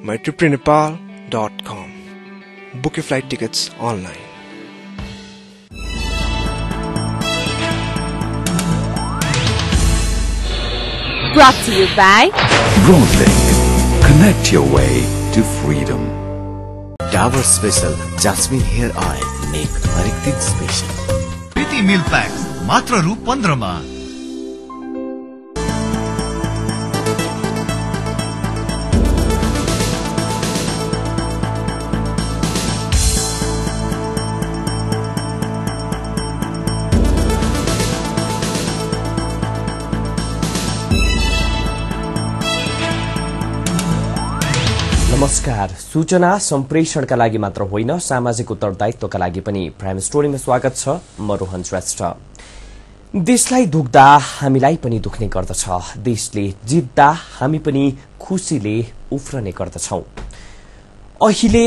mytriptynepal.com. Book your flight tickets online. Brought to you by Broadlink. Connect your way to freedom. Dabur Special Jasmine Hair Oil. Make हरेक दिन special. प्रीति milk PACS मात्र रु 15 मा. नमस्कार. सूचना सम्प्रेषणका लागि मात्र होइन, सामाजिक उत्तरदायित्वका लागि पनि प्राइम स्टोरीमा स्वागत छ. म रोहन श्रेष्ठ. देशलाई दुख्दा हामीलाई पनि दुख्ने गर्दछ. देशले जित्दा हामी पनि खुसीले उफ्रने गर्दछौं. अहिले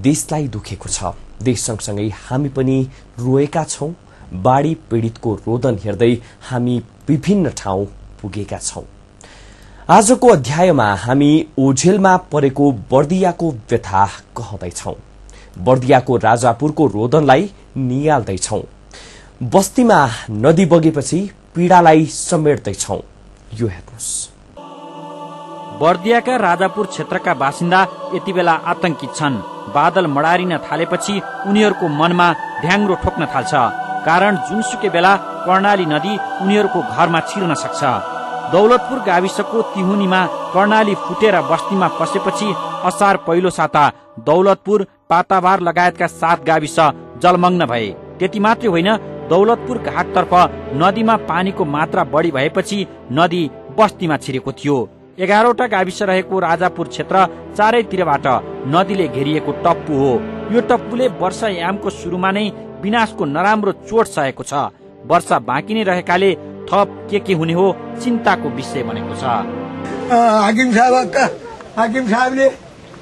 देशलाई दुखेको छ. देश सँगसँगै हामी पनि रोएका छौं. बाढ़ी पीड़ितको रोदन हेर्दै हामी विभिन्न ठाउँ पुगेका छौं. आजको अध्यायमा हामी ओझेलमा परेको बर्दियाको व्यथा कहदैछौं. बर्दियाको राजापुरको रोदनलाई नियाल्दैछौं. बस्तीमा नदी बगेपछि पीड़ालाई समेट्दैछौं. यो हेर्नुस्. बर्दियाका राजापुर क्षेत्रका बासिन्दा यति बेला आतंकित छन्. बादल मडारिन थालेपछि उनीहरूको मनमा ढ्याङ्ग्रो ठोक्न थाल्छ. कारण जुनसुकै बेला कर्णाली नदी उनीहरूको घरमा छिर्न सक्छ. दौलतपुर गाविसको तिहुनीमा कर्णाली फुटेर बस्तीमा पसेपछि असार पहिलो साता दौलतपुर, पाताबार लगायतका 7 गाविस जलमग्न भए. त्यति मात्रै होइन, दौलतपुर घाटतर्फ नदीमा पानीको मात्रा बढी भएपछि नदी बस्तीमा छिरेको थियो. 11वटा गाविस रहेको राजापुर क्षेत्र चारैतिरबाट नदीले घेरिएको टप्पु हो. यो टप्पुले वर्षायामको सुरुमा नै विनाशको नराम्रो चोट सहेको छ. वर्षा बाँकी नै रहेकाले थप के हुने हो चिन्ताको विषय बनेको छ. हाकिम साहबले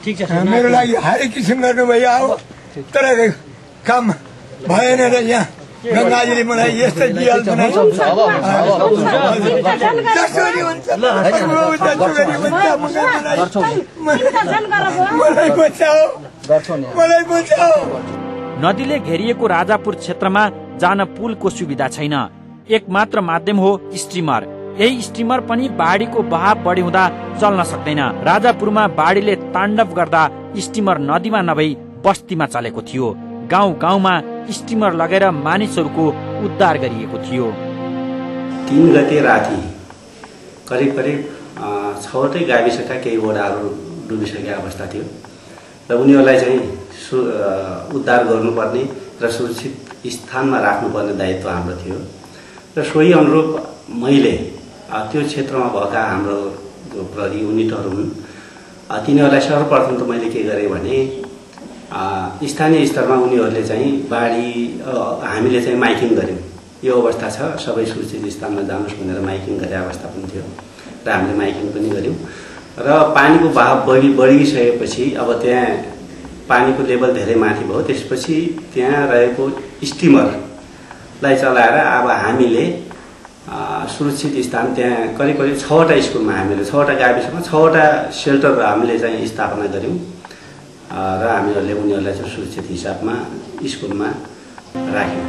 ठीक छ मेरो लागि हरेक किसिम गर्नुभयो. अब तर काम भएन र यहाँ गंगाजीले मलाई यस्तो दियाल बनायो. नदीले घेरिएको राजापुर क्षेत्रमा जान पुलको सुविधा छैन. एक मात्र माध्यम हो स्ट्रिमर. यही स्ट्रिमर पनि बाढ़ीको बहाव बढी हुँदा चल्न सक्दैन. राजापुरमा बाढ़ीले ताण्डव गर्दा स्ट्रिमर नदीमा नभई बस्तीमा चलेको थियो. गाउँ गाउँमा स्ट्रिमर लगेर मानिसहरूको उद्धार गरिएको थियो. 3 गते राति करिब 6वटै गाविसका केही वडाहरू डुबिसकेका अवस्था थियो र उनीहरूलाई चाहिँ उद्धार गर्नुपर्ने र सुरक्षित स्थानमा राख्नुपर्ने दायित्व हाम्रो थियो. र सोही अनुरूप मैले त्यो क्षेत्रमा भएका हाम्रो प्रहरी युनिटहरू हुन्, तिनीहरूलाई सर्वप्रथम त मैले के गरेँ भने स्थानीय स्तरमा उनीहरूले चाहिँ बाढी हामीले चाहिँ माइकिङ गर्यौँ. यो अवस्था छ, सबै सुरक्षित स्थानमा जानुहोस् भनेर माइकिङ गरे अवस्था पनि थियो र हामीले माइकिङ पनि गर्यौँ. र पानीको बहाव बढिसकेपछि अब त्यहाँ पानीको लेभल धेरै माथि भयो. त्यसपछि त्यहाँ रहेको स्टिमरलाई चलाएर अब हामीले सुरक्षित स्थान त्यहाँ करिब 6वटा स्कुलमा हामीले 6वटा गाविसमा 6वटा सेल्टर हामीले चाहिँ स्थापना गर्यौँ र हामीहरूले उनीहरूलाई चाहिँ सुरक्षित हिसाबमा स्कुलमा राख्यौँ.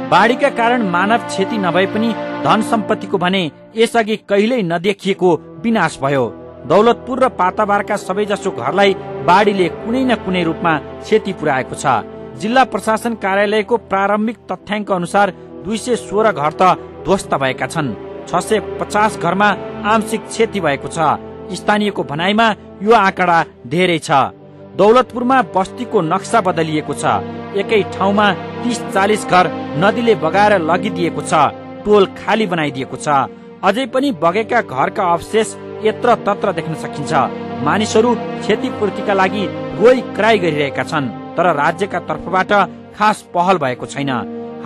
बाढीका कारण मानव क्षति नभए पनि धन सम्पत्तिको भने यसअघि कहिल्यै नदेखिएको विनाश भयो. दौलतपुर र पाताबारका सबैजसो घरलाई बाढीले कुनै न कुनै रूपमा क्षति पुर्याएको छ. जिल्ला प्रशासन कार्यालयको प्रारम्भिक तथ्याङ्क अनुसार 216 घर त ध्वस्त भएका छन्. 650 घरमा आंशिक क्षति भएको छ. स्थानीयको भनाइमा यो आँकडा धेरै छ. दौलतपुरमा बस्तीको नक्सा बदलिएको छ. एकै ठाउँमा 30-40 घर नदीले बगाएर लगिदिएको छ. टोल खाली बनाइदिएको छ. अझै पनि बगेका घरका अवशेष यत्र तत्र देख्न सकिन्छ. मानिसहरू क्षतिपूर्तिका लागि रोइ कराई गरिरहेका छन्, तर राज्यका तर्फबाट खास पहल भएको छैन.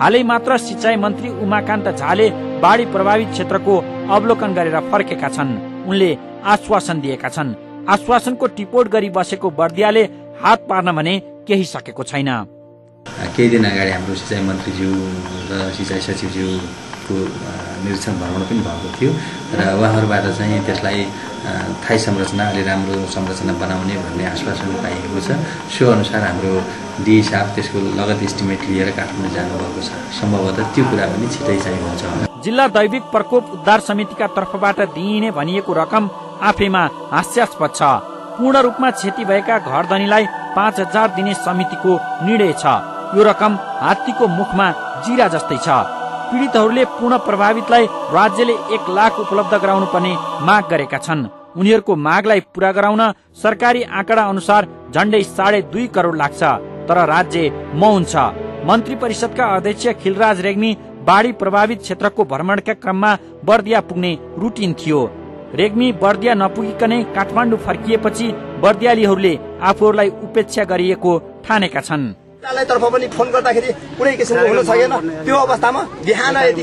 हालै मात्र सिंचाई मन्त्री उमाकान्त झाले बाढी प्रभावित क्षेत्रको अवलोकन गरेर फर्केका छन्. उनले आश्वासन दिएका छन्. आश्वासनको टिपोट गरी बसेको बर्दियाले हात पार्न भने केही सकेको छैन. केही दिन अगाडि हाम्रो सिंचाई मन्त्रीज्यू र सिंचाई सचिवज्यू त्यसको निरीक्षण भ्रमण पनि भएको थियो र उहाँहरूबाट चाहिँ त्यसलाई थाई संरचना अलि राम्रो संरचना बनाउने भन्ने आश्वासन पाइएको छ। सो अनुसार हाम्रो डिई साहब त्यसको लगत एस्टिमेट लिएर काठमाडौँ जानुभएको छ। सम्भवतः त्यो कुरा पनि छिटै चाहिँ हुन्छ। जिल्ला दैविक प्रकोप उद्धार समितिका तर्फबाट दिइने भनिएको रकम आफैमा हास्यास्पद छ। पूर्ण रूपमा क्षति भएका घर धनीलाई 5,000 दिने समितिको निर्णय छ। यो रकम हात्तीको मुखमा जिरा जस्तै छ। पीडितहरूले पूर्ण प्रभावितलाई राज्यले 1 लाख उपलब्ध गराउनु पर्ने माग गरेका छन्। उनीहरूको मागलाई पूरा गराउन सरकारी आँकडा अनुसार झण्डै 2.5 करोड लाग्छ, तर राज्य मौन छ। मन्त्री परिषदका अध्यक्ष खिलराज रेग्मी बाढी प्रभावित क्षेत्रको भ्रमणका क्रममा बर्दिया पुग्ने रुटिन थियो। रेग्मी बर्दिया नपुगिकनै काठमाडौँ फर्किएपछि बर्दियालीहरूले आफूहरूलाई उपेक्षा गरिएको ठानेका छन्। तर्फ पनि फोन गर्दाखेरि कुनै किसिमको हुन सकेन। त्यो अवस्थामा बिहान यदि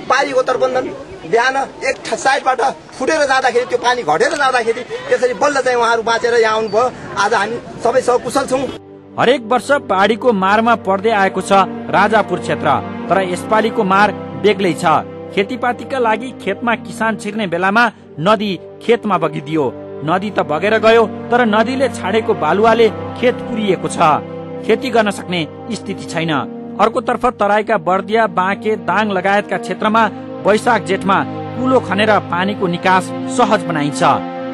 पानीको तटबन्धन बिहान एक साइडबाट फुटेर जाँदाखेरि त्यो पानी घटेर जाँदाखेरि त्यसरी बल्ल चाहिँ उहाँहरू बाँचेर यहाँ आउनुभयो। आज हामी सबै सकुशल छौँ। हरेक वर्ष बाढीको मारमा पर्दै आएको छ राजापुर क्षेत्र, तर यसपालिको मार बेग्लै छ। खेतीपातीका लागि खेतमा किसान छिर्ने बेलामा नदी खेतमा बगिदियो। नदी त बगेर गयो, तर नदीले छाडेको बालुवाले खेत पुरिएको छ। खेती गर्न सक्ने स्थिति छैन। अर्कोतर्फ तराईका बर्दिया, बाँके, दाङ लगायतका क्षेत्रमा वैशाख जेठमा कुलो खनेर पानीको निकास सहज बनाइन्छ।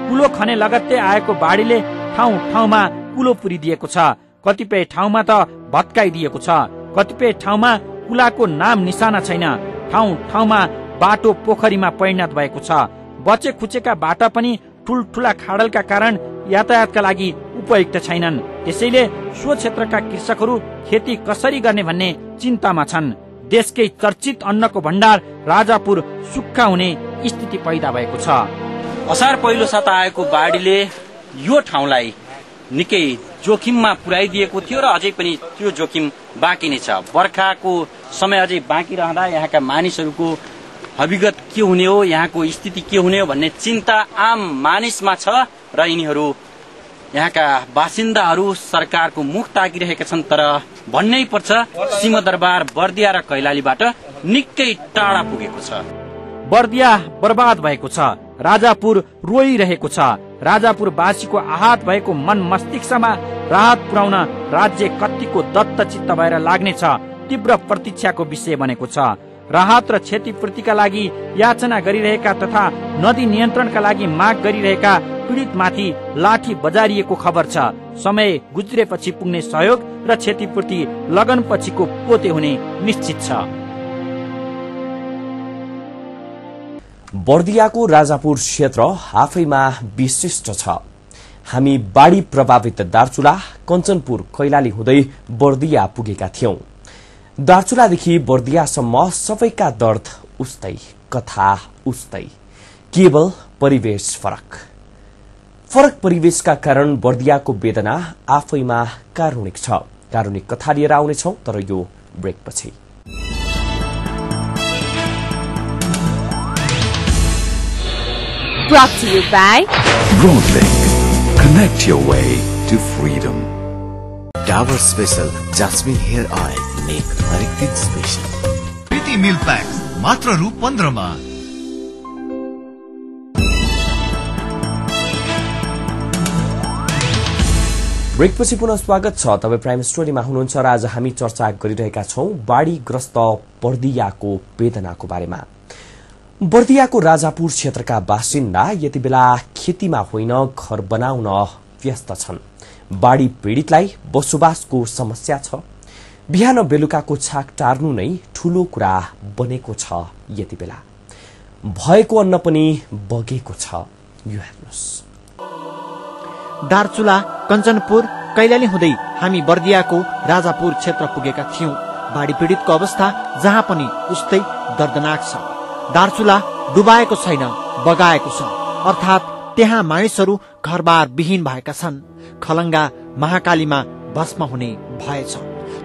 कुलो खने लगत्तै आएको बाढीले ठाउँ ठाउँमा कुलो पुरिदिएको छ। कतिपय ठाउँमा त भत्काइदिएको छ। कतिपय ठाउँमा कुलाको नाम निशाना छैन। ठाउँ ठाउँमा बाटो पोखरीमा परिणत भएको छ। बचे खुचेका बाटा पनि ठुल्ठुला खाडलका कारण यातायातका लागि उपयुक्त छैनन्। त्यसैले सो क्षेत्रका कृषकहरू खेती कसरी गर्ने भन्ने चिन्तामा छन्। देशकै चर्चित अन्नको भण्डार राजापुर सुक्खा हुने स्थिति पैदा भएको छ। असार पहिलो साता आएको बाढीले यो ठाउँलाई निकै जोखिममा पुर्याइदिएको थियो र अझै पनि त्यो जोखिम बाँकी नै छ। बर्खाको समय अझै बाँकी रहँदा यहाँका मानिसहरूको अभिगत के हुने हो, यहाँको स्थिति के हुने हो भन्ने चिन्ता आम मानिसमा छ र यिनीहरू यहाँका बासिन्दाहरू सरकारको मुख ताकिरहेका छन्। तर भन्नै पर्छ सिंहदरबार, बर्दिया र कैलालीबाट निकै टाढा पुगेको छ। बर्दिया बर्बाद भएको छ। राजापुर रोइरहेको छ। राजापुरवासीको आहत भएको मन मस्तिष्कमा राहत पुर्याउन राज्य कतिको दत्तचित्त भएर लाग्नेछ तीव्र प्रतीक्षाको विषय बनेको छ। राहत र क्षतिपूर्तिका लागि याचना गरिरहेका तथा नदी नियन्त्रणका लागि माग गरिरहेका पीडितमाथि लाठी बजारिएको खबर छ। समय गुज्रेपछि पुग्ने सहयोग र क्षतिपूर्ति लगनपछिको पोते हुने निश्चित छ। बर्दियाको राजापुर क्षेत्र आफैमा विशिष्ट छ। हामी बाढी प्रभावित दार्चुला, कञ्चनपुर, कैलाली हुँदै बर्दिया पुगेका थियौं। दार्चुलादेखि बर्दियासम्म सबैका दर्द उस्तै, कथा उस्तै, केवल परिवेश फरक। परिवेशका कारण बर्दियाको वेदना आफैमा कारुणिक छ। कारुणिक कथा लिएर आउनेछौं, तर यो ब्रेकपछि। Brought to you by Broadlink. Connect your way to freedom. Dabur special jasmine hair oil, make हरेक दिन स्पेशल। प्रीति मिल पैक्स मात्र रु 15 मा। ब्रेकपछि पुनः स्वागत छ। तपाईं प्राइम स्टोरीमा हुनुहुन्छ र आज हामी चर्चा गरिरहेका छौं बाढीग्रस्त बर्दियाको वेदनाको बारेमा। बर्दियाको राजापुर क्षेत्रका बासिन्दा यति बेला खेतीमा होइन घर बनाउन व्यस्त छन्। बाढी पीड़ितलाई बसोबासको समस्या छ। बिहान बेलुकाको छाक टार्नु नै ठूलो कुरा बनेको छ। यति बेला भएको अन्न पनि बगेको छ। यो हेर्नुस्। दार्चुला, कञ्चनपुर, कैलाली हुँदै हामी बर्दियाको राजापुर क्षेत्र पुगेका थियौं। बाढी पीड़ितको अवस्था जहाँ पनि उस्तै दर्दनाक छ। दार्चुला डुबाएको छैन, बगाएको छ। अर्थात त्यहाँ मानिसहरू घरबार विहीन भएका छन्। खलंगा महाकालीमा भस्म हुने भय छ।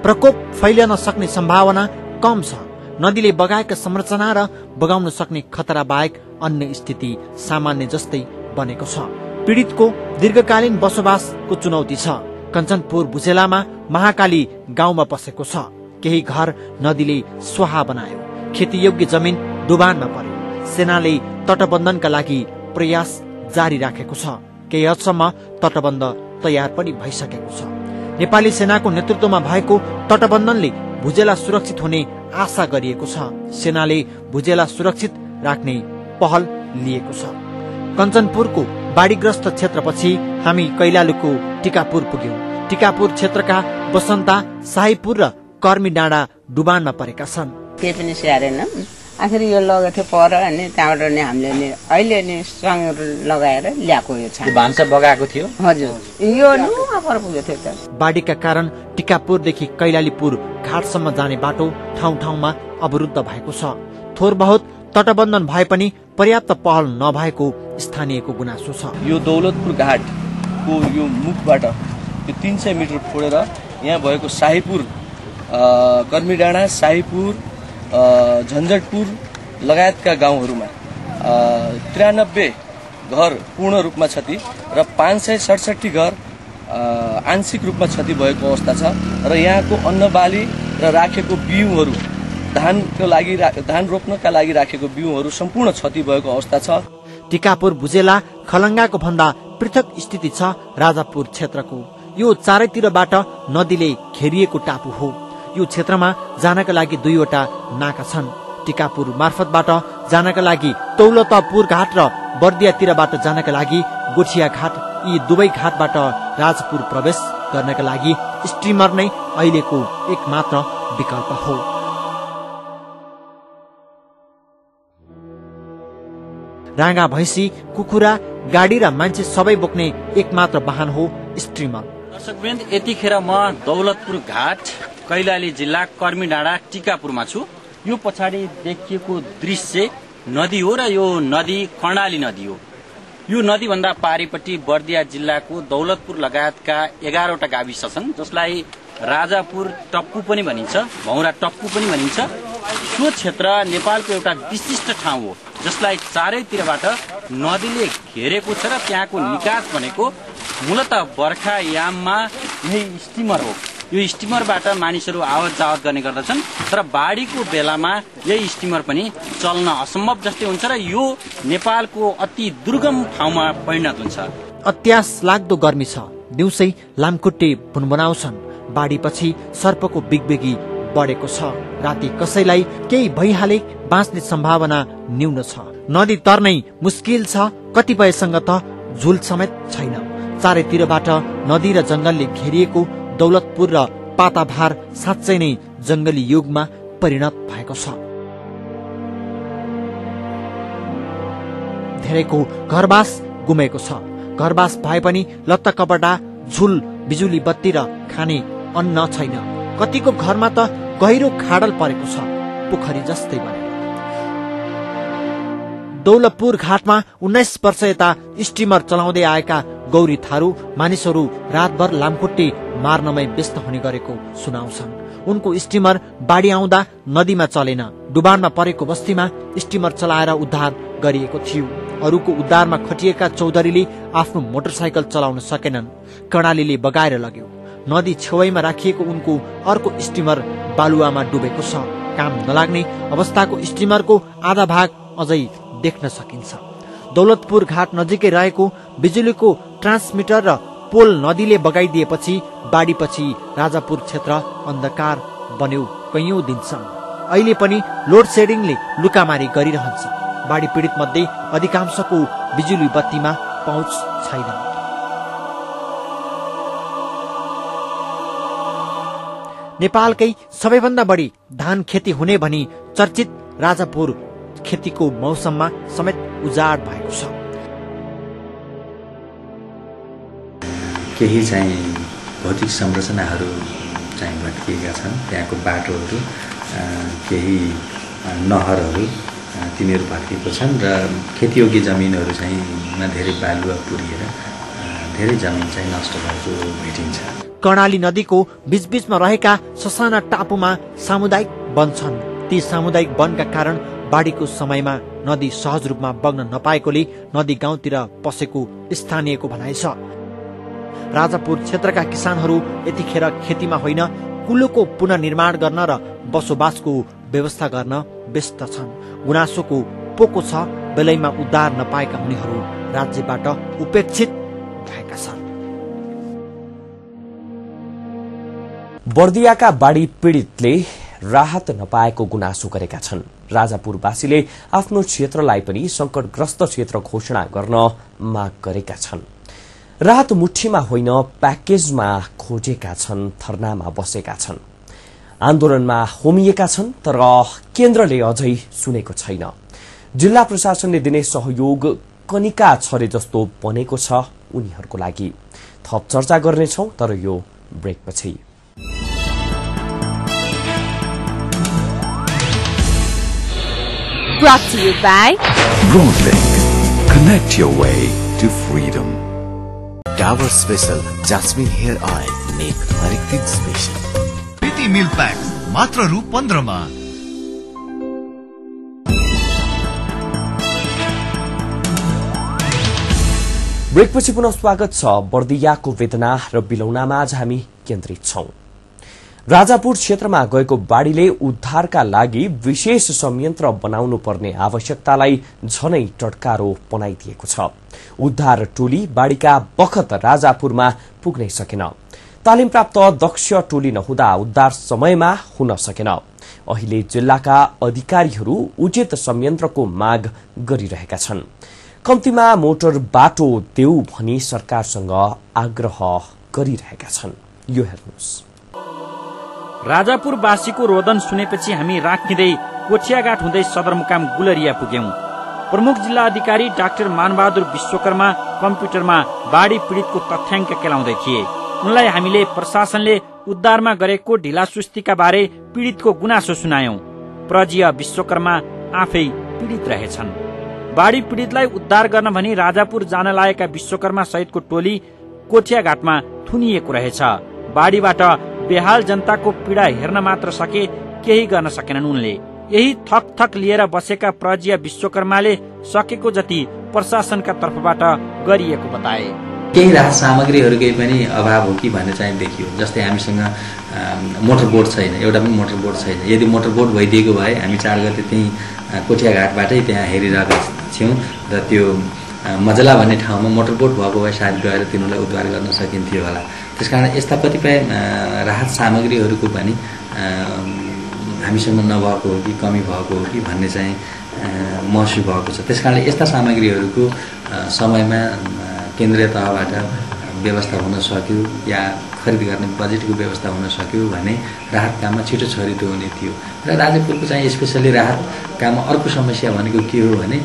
प्रकोप फैलिन सक्ने सम्भावना कम छ। नदीले बगाएका संरचना र बगाउन सक्ने खतरा बाहेक अन्य स्थिति सामान्य जस्तै बनेको छ। पीड़ितको दीर्घकालीन बसोबासको चुनौती छ। कञ्चनपुर भुजेलामा महाकाली गाउँमा बसेको छ। केही घर नदीले स्वाहा बनायो। खेतीयोग्य जमिन डुबानमा पर्यो। सेनाले तटबन्धनका लागि प्रयास जारी राखेको छ। केही हदसम्म तटबन्ध तयार पनि भइसकेको छ। नेपाली सेनाको नेतृत्वमा भएको तटबन्धनले भुजेला सुरक्षित हुने आशा गरिएको छ। सेनाले भुजेला सुरक्षित राख्ने पहल लिएको छ। कञ्चनपुरको बाढीग्रस्त क्षेत्रपछि हामी कैलालीको टिकापुर पुग्यौं। टिकापुर क्षेत्रका बसन्ता, शाहीपुर र कर्मी डाँडा डुबानमा परेका छन्। केही पनि स्याहारेन। आखिर यो लगेको थियो पर अनि त्यहाँबाट नि हामीले नि अहिले नि सँग लगाएर ल्याएको यो छ। भान्सा बगाएको थियो। हजुर, यो नुवा पर पुगेको थियो त। बाढीका कारण टिकापुरदेखि कैलालीपुर घाटसम्म जाने बाटो ठाउँ ठाउँमा अवरुद्ध भएको छ। थोर बहुत तटबन्धन भए पनि पर्याप्त पहल नभएको स्थानीयको गुनासो छ। यो दौलतपुर घाटको यो मुखबाट यो 300 मिटर फोडेर यहाँ भएको शाहीपुर, कर्मीडाँडा, शाहीपुर, झन्झटपुर लगायतका गाउँहरूमा 93 घर पूर्ण रूपमा क्षति र 567 घर आंशिक रूपमा क्षति भएको अवस्था छ। र यहाँको अन्नबाली र राखेको बिउहरू, धान रोप्नका लागि राखेको बिउहरू सम्पूर्ण क्षति भएको अवस्था छ। टिकापुर भुजेला खलङ्गाको भन्दा पृथक स्थिति छ राजापुर क्षेत्रको। यो चारैतिरबाट नदीले घेरिएको टापु हो। यो क्षेत्रमा जानका लागि 2वटा नाका छन्। टिकापुर मार्फतबाट जानका लागि दौलतपुर घाट र बर्दियातिरबाट जानका लागि गोठिया घाट। यी दुवै घाटबाट राजपुर प्रवेश गर्नका लागि स्टिमर नै अहिलेको एकमात्र विकल्प हो। राँगा, भैँसी, कुखुरा, गाडी र मान्छे सबै बोक्ने एकमात्र वाहन हो स्टिमर। दर्शकवृन्द, यतिखेर म दौलतपुर घाट, कैलाली जिल्ला, कर्मी डाँडा, टिकापुरमा छु। यो पछाडि देखिएको दृश्य नदी हो र यो नदी कर्णाली नदी हो। यो नदी भन्दा पारिपट्टि बर्दिया जिल्लाको दौलतपुर लगायतका 11वटा गाविस छन्, जसलाई राजापुर टप्पु पनि भनिन्छ, भौरा टप्पु पनि भनिन्छ। त्यो क्षेत्र नेपालको एउटा विशिष्ट ठाउँ हो, जसलाई चारैतिरबाट नदीले घेरेको छ र त्यहाँको निकास भनेको मूलतः बर्खायाममा यही स्टिमर हो। यो स्टिमरबाट मानिसहरू आवत जावत गर्ने गर्दछन्, तर बाढीको बेलामा यही स्टिमर पनि चल्न असम्भव जस्तै हुन्छ र यो नेपालको अति दुर्गम ठाउँमा परिणत हुन्छ। अत्यास लाग्दो गर्मी छ। दिउँसै लामखुट्टे भुनभुनाउँछन्। बाढीपछि सर्पको बिगबिगी बढेको छ। राति कसैलाई केही भइहाले बाँच्ने सम्भावना न्यून छ। नदी तर्नै मुस्किल छ। कतिपयसँग त झुल समेत छैन। चारैतिरबाट नदी र जंगलले घेरिएको दौलतपुर र पाताभार साँच्चै नै जंगली युगमा परिणत भएको छ। धेरैको घरबास गुमेको छ। घरबास भए पनि लत्ता कपडा, झुल, बिजुली बत्ती र खाने अन्न छैन। कतिको घरमा त गहिरो खाडल परेको छ, पोखरी जस्तै बनेको। दौलतपुर घाटमा 19 वर्ष यता स्टिमर चलाउँदै आएका गौरी थारू मानिसहरू रातभर लामखुट्टे मार्नमै व्यस्त हुने गरेको सुनाउँछन्। उनको स्टिमर बाढी आउँदा नदीमा चलेन। डुबानमा परेको बस्तीमा स्टिमर चलाएर उद्धार गरिएको थियो। अरूको उद्धारमा खटिएका चौधरीले आफ्नो मोटरसाइकल चलाउन सकेनन्। कर्णालीले बगाएर लग्यो। नदी छेउमा राखिएको उनको अर्को स्टिमर बालुवामा डुबेको छ। काम नलाग्ने अवस्थाको स्टिमरको आधा भाग अझै देख्न सकिन्छ। दौलतपुर घाट नजिकै रहेको बिजुलीको ट्रान्समिटर र पोल नदीले बगाइदिएपछि बाढीपछि राजापुर क्षेत्र अन्धकार बन्यो कैयौं दिनसम्म। अहिले पनि लोड सेडिङले लुकामारी गरिरहन्छ। बाढी पीडित मध्ये अधिकांशको बिजुली बत्तीमा पहुँच छैन। नेपालकै सबैभन्दा बढी धान खेती हुने भनी चर्चित राजापुर खेतीको मौसममा समेत उजाड भएको छ। केही चाहिँ भौतिक संरचनाहरू चाहिँ भत्किएका छन्। त्यहाँको बाटोहरू, केही नहरहरू तिनीहरू भत्किएको छन् र खेतीयोग्य जमिनहरू चाहिँ धेरै बालुवा पुरिएर धेरै जमिन चाहिँ नष्ट भएको भेटिन्छ। कर्णाली नदीको बीचबीचमा रहेका ससाना टापुमा सामुदायिक वन छन्। ती सामुदायिक वनका कारण बाढीको समयमा नदी सहज रूपमा बग्न नपाएकोले नदी गाउँतिर पसेको स्थानीयको भनाइ छ। राजापुर क्षेत्रका किसानहरू यतिखेर खेतीमा होइन, कुलोको पुनर्निर्माण गर्न र बसोबासको व्यवस्था गर्न व्यस्त छन्। गुनासोको पोको छ, बेलैमा उद्धार नपाएका उनीहरू राज्यबाट उपेक्षित भएका छन्। बर्दियाका बाढी पीडितले राहत नपाएको गुनासो गरेका छन्। राजापुरवासीले आफ्नो क्षेत्रलाई पनि संकटग्रस्त क्षेत्र घोषणा गर्न माग गरेका छन्। राहत मुठीमा होइन प्याकेजमा खोजेका छन्, धरनामा बसेका छन्, आन्दोलनमा होमिएका छन्, तर केन्द्रले अझै सुनेको छैन। जिल्ला प्रशासनले दिने सहयोग कनिका छरे जस्तो बनेको छ उनीहरूको लागि। थप चर्चा गर्नेछौं, तर यो ब्रेकपछि। Brought to you by Broadlink. Connect your way to freedom. Dabur special jasmine hair oil make हरेक दिन स्पेशल। प्रीति मिल्क पैक मात्र रु 15 मा। ब्रेकपछि पुनः स्वागत छ। बर्दियाको वेदना र बिलौनामा आज हामी केन्द्रित छौं। राजापुर क्षेत्रमा गएको बाढ़ीले उद्धारका लागि विशेष संयन्त्र बनाउनु पर्ने आवश्यकतालाई झनै टटकारो बनाइदिएको छ। उद्धार टोली बाढ़ीका बखत राजापुरमा पुग्नै सकेन। तालिम प्राप्त दक्ष टोली नहुँदा उद्धार समयमा हुन सकेन। अहिले जिल्लाका अधिकारीहरू उचित संयन्त्रको माग गरिरहेका छन्। कम्तीमा मोटर बाटो देऊ भनी सरकारसँग आग्रह गरिरहेका छन्। यो हेर्नुहोस्। राजापुरवासीको रोदन सुनेपछि हामी राखिँदै कोठियाघाट हुँदै सदरमुकाम गुलरिया पुग्यौं। प्रमुख जिल्ला अधिकारी डाक्टर मानबहादुर विश्वकर्मा कम्प्युटरमा बाढ़ी पीड़ितको तथ्याङ्क केलाउँदै थिए। उनलाई हामीले प्रशासनले उद्धारमा गरेको ढिलासुस्तीका बारे पीड़ितको गुनासो सुनायौं। प्रजीय विश्वकर्मा आफै पीड़ित रहेछन्। बाढ़ी पीड़ितलाई उद्धार गर्न भनी राजापुर जान लागेका विश्वकर्मा सहितको टोली कोठियाघाटमा थुनिएको रहेछ। बाढ़ीबाट बेहाल जनताको पीड़ा हेर्न मात्र सके, केही गर्न सकेनन् उनले। यही थक थक लिएर बसेका प्रजीय विश्वकर्माले सकेको जति प्रशासनका तर्फबाट गरिएको बताए। केही राहत सामग्रीहरूकै पनि अभाव हो कि भन्ने चाहिँ देखियो। जस्तै हामीसँग मोटर बोट छैन, एउटा पनि मोटर बोट छैन। यदि मोटर बोट भइदिएको भए हामी 4 गते त्यही कोठियाघाटबाटै त्यहाँ हेरिरहेका थियौं र त्यो मजला भन्ने ठाउँमा मोटर बोट भएको भए सायद गएर तिनीहरूलाई उद्धार गर्न सकिन्थ्यो होला। त्यसकारण यस्ता कतिपय राहत सामग्रीहरूको पनि हामीसँग नभएको हो कि कमी भएको हो कि भन्ने चाहिँ महसुस भएको छ। त्यसकारणले यस्ता सामग्रीहरूको समयमा केन्द्रीय तहबाट व्यवस्था हुन सक्यो या खरिद गर्ने बजेटको व्यवस्था हुन सक्यो भने राहत काममा छिटो छरितो हुने थियो। र राजापुरको चाहिँ स्पेसली राहत काममा अर्को समस्या भनेको के हो भने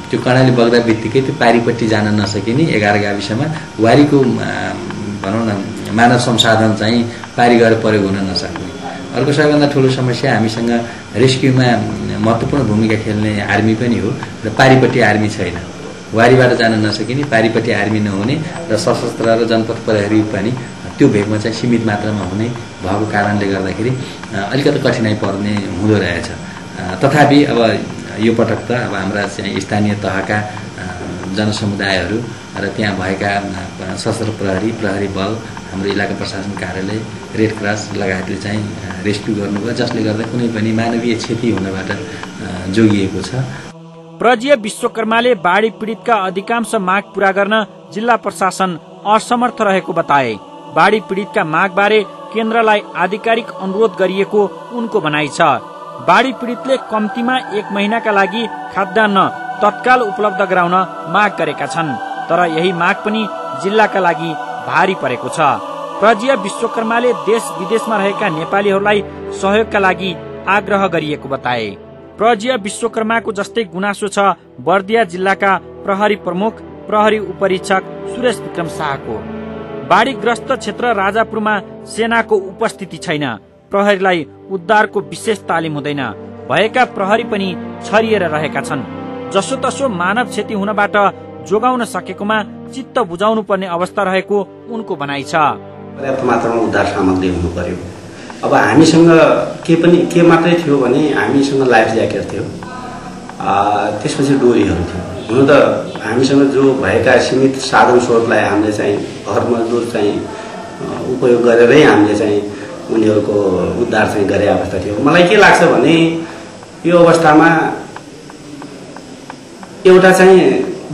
त्यो कर्णाली बग्दा बित्तिकै त्यो पारीपट्टि जान नसकिने 11 गाविसमा वारीको भनौँ न मानव संसाधन चाहिँ पारी गएर प्रयोग हुन नसक्ने। अर्को सबैभन्दा ठुलो समस्या हामीसँग रेस्क्युमा महत्त्वपूर्ण भूमिका खेल्ने आर्मी पनि हो र पारीपट्टि आर्मी छैन। वारीबाट जान नसकिने, पारीपट्टि आर्मी नहुने र सशस्त्र र जनपद प्रहरी पनि त्यो भेगमा चाहिँ सीमित मात्रामा हुने भएको कारणले गर्दाखेरि अलिकति कठिनाइ पर्ने हुँदो रहेछ। तथापि अब यो पटक त अब हाम्रा चाहिँ स्थानीय तहका जनसमुदायहरू र त्यहाँ भएका सशस्त्र प्रहरी बल, हाम्रो इलाका प्रशासन कार्यालय, रेड क्रस लगायतले चाहिँ रेस्क्यु गर्नुभयो, जसले गर्दा कुनै पनि मानवीय क्षति हुनबाट जोगिएको छ। प्रजीय विश्वकर्माले बाढ़ी पीड़ितका अधिकांश माग पूरा गर्न जिल्ला प्रशासन असमर्थ रहेको बताए। बाढ़ी पीड़ितका मागबारे केन्द्रलाई आधिकारिक अनुरोध गरिएको उनको भनाइ छ। बाढ़ी पीड़ितले कम्तीमा 1 महिनाका लागि खाद्यान्न तत्काल उपलब्ध गराउन माग गरेका छन्, तर यही माग पनि जिल्लाका लागि भारी परेको छ। प्रजीय विश्वकर्माले देश विदेशमा रहेका नेपालीहरूलाई सहयोगका लागि आग्रह गरिएको बताए। प्रजीय विश्वकर्माको जस्तै गुनासो छ बर्दिया जिल्लाका प्रहरी प्रमुख प्रहरी उपरीक्षक सुरेश विक्रम शाहको। बाढ़ीग्रस्त क्षेत्र राजापुरमा सेनाको उपस्थिति छैन। प्रहरीलाई उद्धारको विशेष तालिम हुँदैन। भएका प्रहरी पनि छरिएर रहेका छन्। जसोतसो मानव क्षति हुनबाट जोगाउन सकेकोमा चित्त बुझाउनु पर्ने अवस्था रहेको उनको भनाइ छ। पर्याप्त मात्रामा उद्धार सामग्री हुनु पर्यो। अब हामीसँग के मात्रै थियो भने हामीसँग लाइफ ज्याकेट थियो, त्यसपछि डोरीहरू थियो। हुन त हामीसँग जो भएका सीमित साधन स्रोतलाई हामीले चाहिँ घर मजदुर चाहिँ उपयोग गरेरै हामीले चाहिँ उनीहरूको उद्धार चाहिँ गरे अवस्था थियो। मलाई के लाग्छ भने यो अवस्थामा एउटा चाहिँ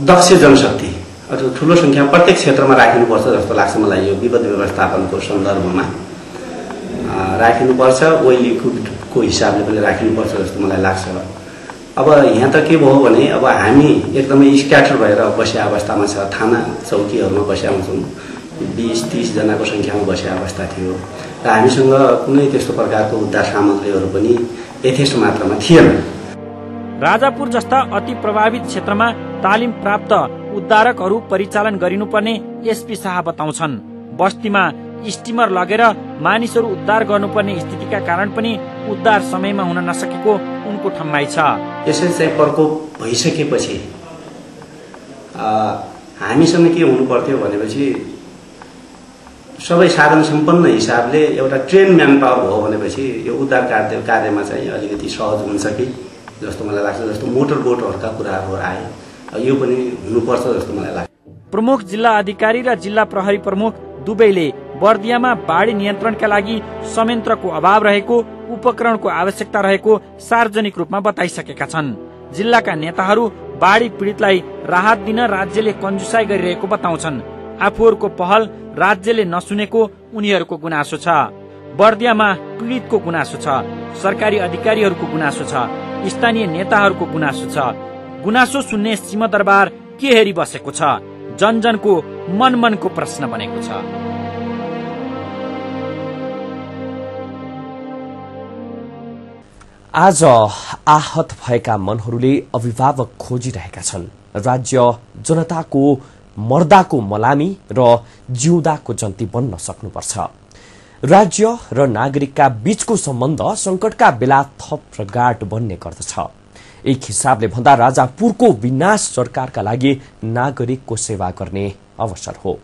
दक्ष जनशक्ति अथवा ठुलो सङ्ख्यामा प्रत्येक क्षेत्रमा राखिनुपर्छ जस्तो लाग्छ मलाई। यो विपद व्यवस्थापनको सन्दर्भमा राखिनुपर्छ, ओइलीको हिसाबले पनि राखिनुपर्छ जस्तो मलाई लाग्छ। अब यहाँ त के भयो भने अब हामी एकदमै स्क्याटर भएर बसेको अवस्थामा छ। थाना चौकीहरूमा बसेका छौँ, 20-30 जनाको सङ्ख्यामा बसेको अवस्था थियो र हामीसँग कुनै त्यस्तो प्रकारको उद्धार सामग्रीहरू पनि यथेष्ट मात्रामा थिएन। राजापुर जस्ता अति प्रभावित क्षेत्रमा तालिम प्राप्त उद्धारकहरू परिचालन गरिनुपर्ने एसपी शाह बताउँछन्। बस्तीमा स्टिमर लगेर मानिसहरू उद्धार गर्नुपर्ने स्थितिका कारण पनि उद्धार समयमा हुन नसकेको उनको ठम्माइ छ। यसरी चाहिँ प्रकोप भइसकेपछि हामीसँग के हुनु पर्थ्यो भनेपछि सबै साधन सम्पन्न हिसाबले एउटा ट्रेन म्यान पावर हो भनेपछि यो उद्धार कार्यमा चाहिँ अलिकति सहज हुन्छ कि जस्तो मलाई लाग्छ। जस्तो मोटर बोटहरूका कुराहरू आए, यो पनि हुनुपर्छ जस्तो मलाई लाग्छ। प्रमुख जिल्ला अधिकारी र जिल्ला प्रहरी प्रमुख दुवैले बर्दियामा बाढी नियन्त्रणका लागि संयन्त्रको अभाव रहेको, उपकरणको आवश्यकता रहेको सार्वजनिक रूपमा बताइसकेका छन्। जिल्लाका नेताहरू बाढी पीडितलाई राहत दिन राज्यले कन्जुसाई गरिरहेको बताउँछन्। आफूहरूको पहल राज्यले नसुनेको उनीहरूको गुनासो छ। बर्दियामा पीडितको गुनासो छ, सरकारी अधिकारीहरूको गुनासो छ, स्थानीय नेताहरूको गुनासो छ। गुनासो सुन्ने सिंहदरबार के हेरी बसेको छ? जनजनको मनमनको प्रश्न बनेको छ। आज आहत भएका मनहरूले अभिभावक खोजिरहेका छन्। राज्य जनताको मर्दाको मलामी र जिउँदाको जन्ती बन्न सक्नुपर्छ। राज्य र नागरिकका बीचको सम्बन्ध संकटका बेला थप प्रगाढ बन्ने गर्दछ। एक हिसाबले भन्दा राजापुरको विनाश सरकारका लागि नागरिकको सेवा गर्ने अवसर हो।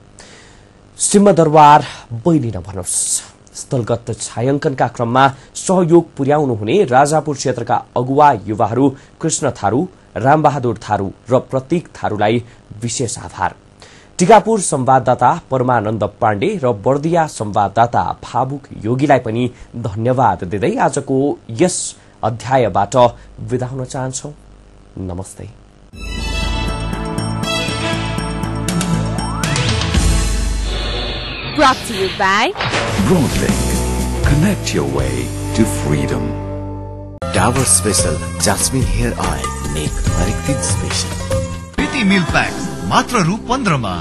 सिंहदरबार बैनी नभनोस्। स्थलगत छायांकनका क्रममा सहयोग पुर्याउनु हुने राजापुर क्षेत्रका अगुवा युवाहरू कृष्ण थारू, रामबहादुर थारू र प्रतीक थारूलाई विशेष आभार। टिकापुर संवाददाता परमानन्द पाण्डे र बर्दिया संवाददाता भावुक योगीलाई पनि धन्यवाद दिँदै आजको यस अध्यायबाट विदा हुन चाहन्छौ। नमस्ते। Brought to you by Broadlink. Connect your way to freedom. Dabur special jasmine hair oil, make हरेक दिन स्पेशल। प्रीति मिल्क पैक मात्र रु 15 मा।